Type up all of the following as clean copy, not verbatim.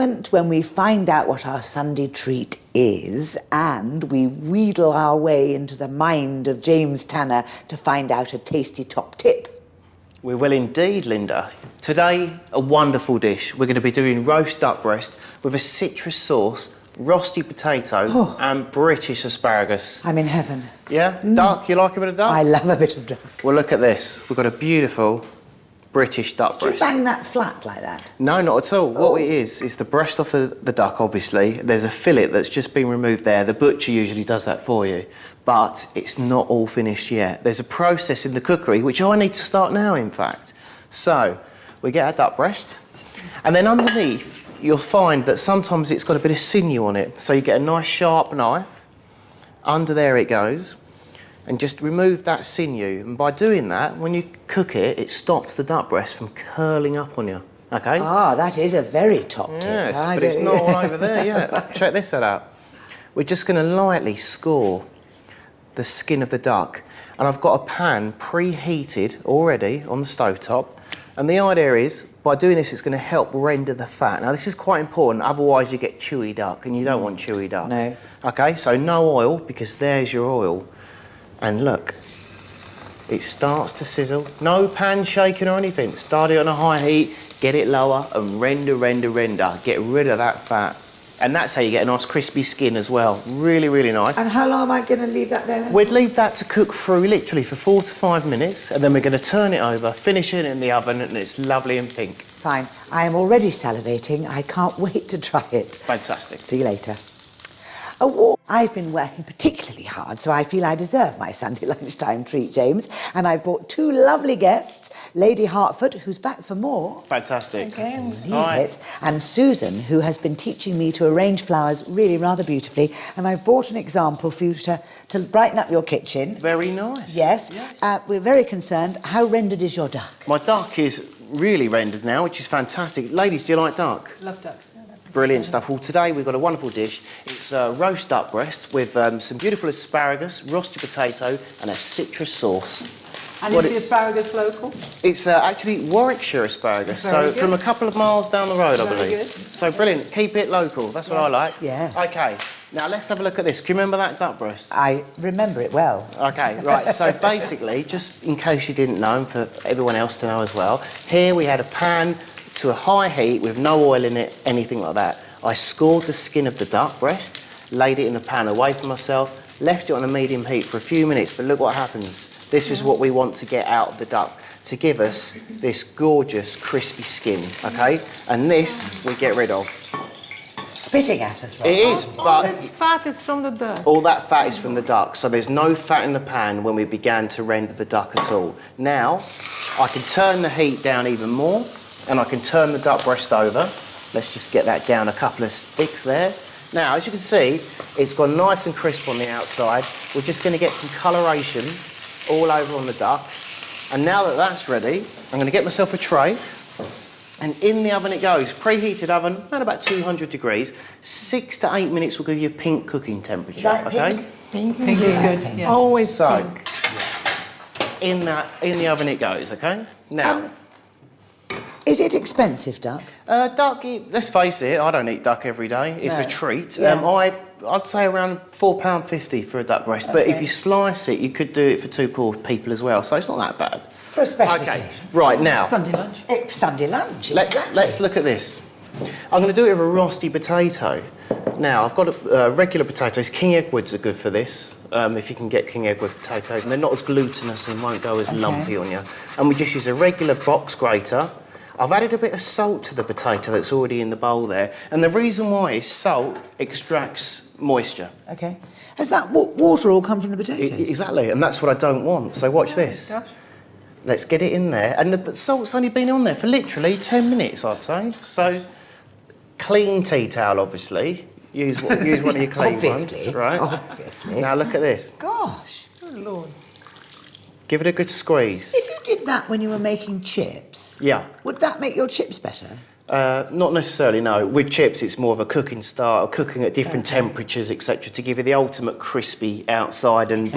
When we find out what our Sunday treat is and we wheedle our way into the mind of James Tanner to find out a tasty top tip. We will indeed, Linda. Today, a wonderful dish. We're going to be doing roast duck breast with a citrus sauce, rosti potato and British asparagus. I'm in heaven. Yeah? Duck? You like a bit of duck? I love a bit of duck. Well, look at this. We've got a beautiful British duck Do you breast. bang that flat like that? No, not at all. What it is the breast off the duck, obviously. There's a fillet that's just been removed there. The butcher usually does that for you. But it's not all finished yet. There's a process in the cookery, which I need to start now, in fact. So, we get our duck breast, and then underneath, you'll find that sometimes it's got a bit of sinew on it. So you get a nice sharp knife. Under there it goes. And just remove that sinew. And by doing that, when you cook it, it stops the duck breast from curling up on you. Okay? Ah, that is a very top tip. Yes, but it's not all over there yet. Check this out. We're just going to lightly score the skin of the duck. And I've got a pan preheated already on the stovetop. And the idea is, by doing this, it's going to help render the fat. Now, this is quite important, otherwise you get chewy duck, and you don't want chewy duck. No. Okay, so no oil, because there's your oil. And look, it starts to sizzle. No pan shaking or anything. Start it on a high heat, get it lower, and render. Get rid of that fat. And that's how you get a nice crispy skin as well. Really, really nice. And how long am I going to leave that there then? We'd leave that to cook through literally for 4 to 5 minutes, and then we're going to turn it over, finish it in the oven, and it's lovely and pink. Fine. I am already salivating. I can't wait to try it. Fantastic. See you later. I've been working particularly hard, so I feel I deserve my Sunday lunchtime treat, James. And I've brought 2 lovely guests, Lady Hartford, who's back for more. Fantastic. Okay. Believe it. And Susan, who has been teaching me to arrange flowers really rather beautifully. And I've brought an example for you to brighten up your kitchen. Very nice. Yes. We're very concerned. How rendered is your duck? My duck is really rendered now, which is fantastic. Ladies, do you like duck? Love duck. Brilliant stuff. Well, today we've got a wonderful dish. It's roast duck breast with some beautiful asparagus, roasted potato and a citrus sauce. And is the asparagus local? It's actually Warwickshire asparagus, Very so good. from a couple of miles down the road, I Very believe. good. So brilliant. Keep it local. That's what I like. Yes. Okay. Now let's have a look at this. Can you remember that duck breast? I remember it well. Okay, right, so basically, just in case you didn't know, and for everyone else to know as well, here we had a pan to a high heat with no oil in it, anything like that. I scored the skin of the duck breast, laid it in the pan away from myself, left it on a medium heat for a few minutes, but look what happens. This is what we want to get out of the duck, to give us this gorgeous, crispy skin, okay? And this we get rid of. Spitting at us, right? It is, but That fat is from the duck. all that fat is from the duck, so there's no fat in the pan when we began to render the duck at all. Now, I can turn the heat down even more, and I can turn the duck breast over. Let's just get that down a couple of sticks there. Now, as you can see, it's gone nice and crisp on the outside. We're just going to get some coloration all over on the duck. And now that that's ready, I'm going to get myself a tray. And in the oven it goes. Preheated oven, around about 200 degrees. 6 to 8 minutes will give you a pink cooking temperature, Like okay? pink? Pink is good. Yes. Always So, pink. in the oven it goes, okay? Now, Is it expensive, duck? duck, let's face it, I don't eat duck every day. It's a No. treat. Yeah. I'd say around £4.50 for a duck breast, but if you slice it, you could do it for 2 poor people as well, so it's not that bad. For a special Okay, occasion. right now, Sunday lunch. Sunday lunch, exactly. let's look at this. I'm going to do it with a rosti potato. Now, I've got regular potatoes. King Edwards are good for this, if you can get King Edward potatoes, and they're not as glutinous and won't go as lumpy on you. And we just use a regular box grater. I've added a bit of salt to the potato that's already in the bowl there, and the reason why is salt extracts moisture. Okay. Has that water all come from the potatoes? Exactly, and that's what I don't want. So watch this. Gosh. Let's get it in there, and the salt's only been on there for literally 10 minutes, I'd say. So, clean tea towel, obviously. Use one of your clean Obviously. ones, right? Obviously. Now look at this. Gosh. Good Lord. Give it a good squeeze. If you did that when you were making chips, Yeah. would that make your chips better? Not necessarily, no. With chips, it's more of a cooking style, cooking at different temperatures, etc., to give you the ultimate crispy outside and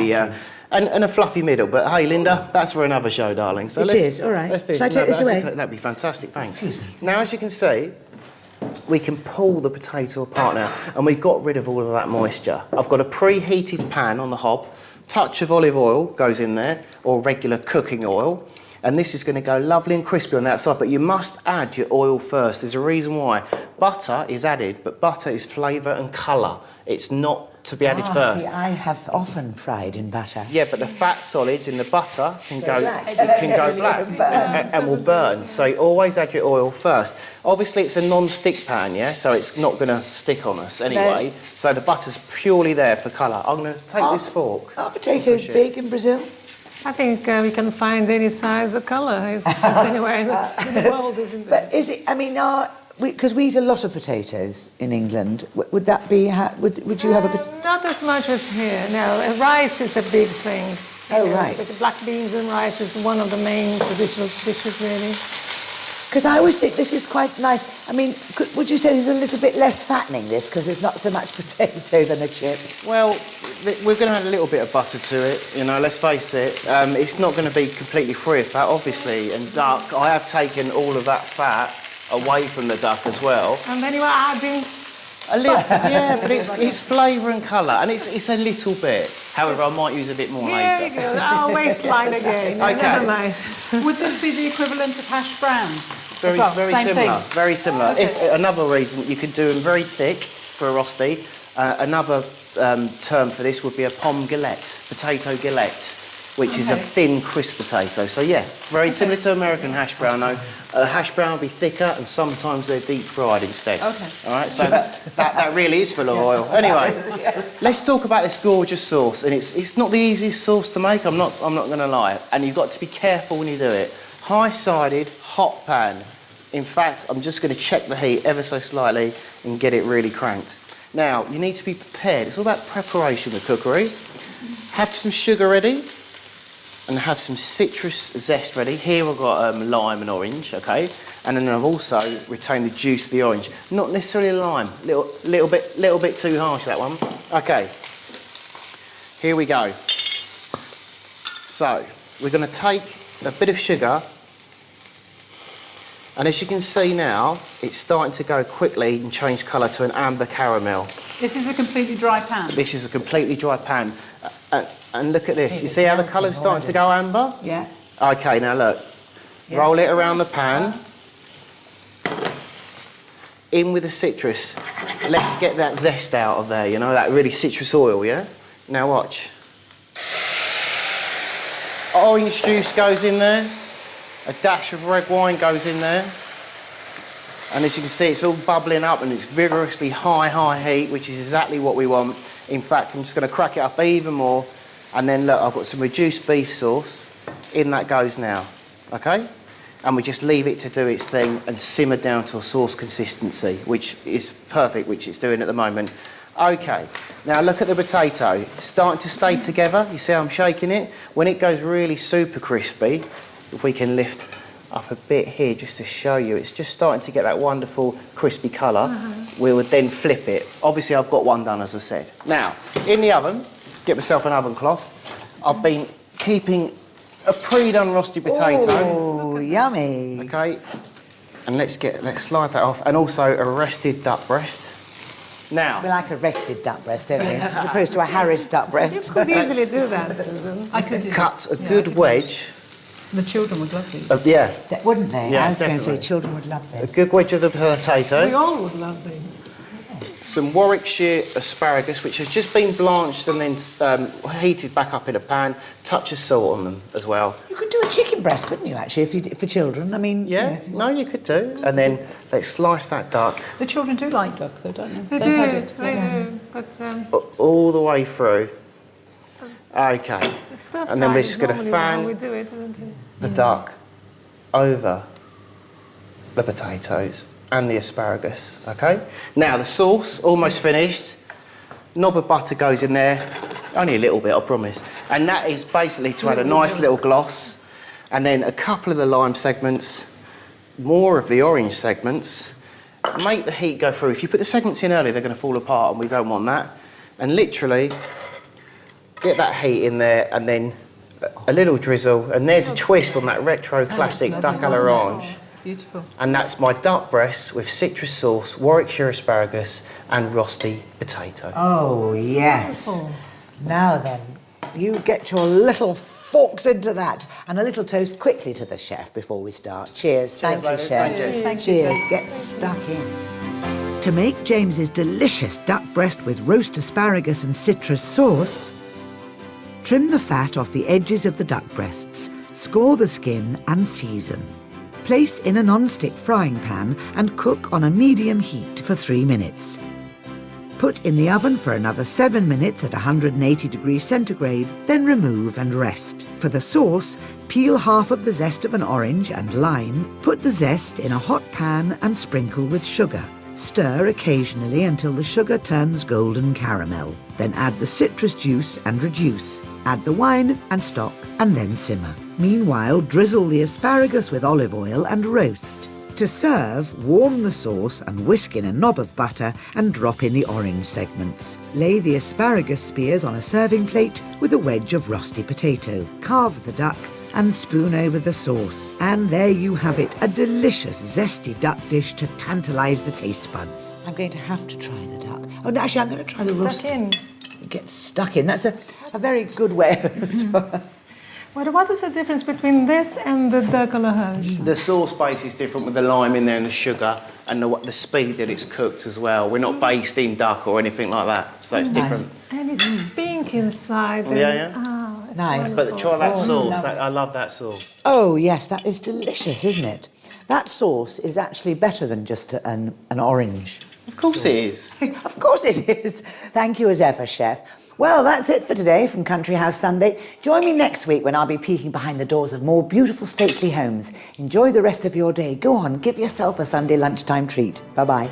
and a fluffy middle. But hey, Linda, that's for another show, darling. So It is, all right. Let's do Shall I take this away? That'd be fantastic, thanks. Now, as you can see, we can pull the potato apart now, and we've got rid of all of that moisture. I've got a preheated pan on the hob, touch of olive oil goes in there, or regular cooking oil, and this is going to go lovely and crispy on the outside, but you must add your oil first. There's a reason why. Butter is added, but butter is flavour and colour. It's not to be added first. See, I have often fried in butter. Yeah, but the fat solids in the butter can go black and will burn. So you always add your oil first. Obviously, it's a non-stick pan, yeah, so it's not going to stick on us anyway. No. So the butter's purely there for colour. I'm going to take this fork. Are potatoes big in Brazil? I think we can find any size or colour. It's anywhere in the world, isn't it? But is it? I mean, because we eat a lot of potatoes in England. Would that be? Would you have a potato? Not as much as here. No, rice is a big thing. Oh, right. With the black beans and rice is one of the main traditional dishes, really. Because I always think this is quite nice. I mean, would you say it's a little bit less fattening, this, because it's not so much potato than a chip? Well, we're going to add a little bit of butter to it, you know, let's face it. It's not going to be completely free of fat, obviously, and duck, I have taken all of that fat away from the duck as well. And then you are adding... A little, yeah, but it's flavour and colour, and it's a little bit. However, I might use a bit more Very later. good. Our waistline again. Okay. Never mind. Would this be the equivalent of hash browns? Very, as well? very Same similar. thing. Very similar. Okay. If, another reason you could do them very thick for a rosti. Another term for this would be a pomme galette, potato galette, which is a thin, crisp potato. So yeah, very similar to American hash brown. Though hash brown will be thicker, and sometimes they're deep fried instead. Okay. All right. So that really is full of oil. Anyway, let's talk about this gorgeous sauce, and it's not the easiest sauce to make. I'm not going to lie, and you've got to be careful when you do it. High-sided, hot pan. In fact, I'm just going to check the heat ever so slightly and get it really cranked. Now, you need to be prepared. It's all about preparation with cookery. Have some sugar ready and have some citrus zest ready. Here I've got lime and orange, okay? And then I've also retained the juice of the orange. Not necessarily lime, little bit too harsh, that one. Okay, here we go. So, we're going to take a bit of sugar, and as you can see now, it's starting to go quickly and change colour to an amber caramel. This is a completely dry pan. This is a completely dry pan. And look at this. You see how the colour's starting to go amber? Yeah. Okay, now look. Yeah. Roll it around the pan. In with the citrus. Let's get that zest out of there, you know, that really citrus oil, yeah? Now watch. Orange juice goes in there. A dash of red wine goes in there. And as you can see, it's all bubbling up and it's vigorously high heat, which is exactly what we want. In fact, I'm just going to crack it up even more. And then look, I've got some reduced beef sauce. In that goes now, okay? And we just leave it to do its thing and simmer down to a sauce consistency, which is perfect, which it's doing at the moment. Okay, now look at the potato. Starting to stay together. You see how I'm shaking it? When it goes really super crispy, if we can lift up a bit here just to show you, it's just starting to get that wonderful crispy colour. We would then flip it. Obviously, I've got one done, as I said. Now, in the oven, get myself an oven cloth. I've been keeping a pre-done roasted potato. Oh, yummy. Okay, and let's slide that off, and also a rested duck breast. Now, We like a rested duck breast, don't we? As opposed to a Harris duck You breast. could easily do that, Susan. I could do cut a that. good I could wedge. The children would love these. Yeah, Wouldn't they? Yeah, I was going to say definitely. children would love a this. good wedge of the We potato. all would love them. Some Warwickshire asparagus, which has just been blanched and then heated back up in a pan. Touch of salt on them as well. You could do a chicken breast, couldn't you, actually, if you did, for children? I mean, Yeah, if you- no, you could do. And then let's slice that duck The children do like duck, though, don't they? They They've had do, it. they do. But all the way through. Okay, stir and then fry we're is just going to normally how we fan do it, isn't it? the duck over the potatoes and the asparagus, okay? Now, the sauce, almost finished. Knob of butter goes in there. Only a little bit, I promise. And that is basically to add a nice little gloss. And then a couple of the lime segments, more of the orange segments. Make the heat go through. If you put the segments in early, they're going to fall apart, and we don't want that. And literally, get that heat in there, and then a little drizzle. And there's a twist on that retro classic duck à l'orange. Beautiful. And that's my duck breast with citrus sauce, Warwickshire asparagus and rosti potato. Oh, yes. Now then, you get your little forks into that. And a little toast quickly to the chef before we start. Cheers. Thank you, ladies. chef. Thank you. Thank you, Cheers. Jane. Get stuck in. To make James's delicious duck breast with roast asparagus and citrus sauce, trim the fat off the edges of the duck breasts, score the skin and season. Place in a non-stick frying pan and cook on a medium heat for 3 minutes. Put in the oven for another 7 minutes at 180 degrees centigrade, then remove and rest. For the sauce, peel half of the zest of an orange and lime, put the zest in a hot pan and sprinkle with sugar. Stir occasionally until the sugar turns golden caramel. Then add the citrus juice and reduce. Add the wine and stock and then simmer. Meanwhile, drizzle the asparagus with olive oil and roast. To serve, warm the sauce and whisk in a knob of butter and drop in the orange segments. Lay the asparagus spears on a serving plate with a wedge of rosti potato. Carve the duck and spoon over the sauce. And there you have it, a delicious zesty duck dish to tantalise the taste buds. I'm going to have to try the duck. Oh, no, actually, I'm going to try the roast. Stuck in. Get stuck in. That's a very good way of Well, what is the difference between this and the duck à la Hage? The sauce base is different with the lime in there and the sugar and the speed that it's cooked as well. We're not based in duck or anything like that, so it's different. And it's pink inside. and- Yeah, yeah. Ah, it's Nice. But wonderful. try that Oh, sauce. lovely. I love that sauce. Oh, yes, that is delicious, isn't it? That sauce is actually better than just an orange. Of course it is. Of course it is. Thank you as ever, Chef. Well, that's it for today from Country House Sunday. Join me next week when I'll be peeking behind the doors of more beautiful, stately homes. Enjoy the rest of your day. Go on, give yourself a Sunday lunchtime treat. Bye-bye.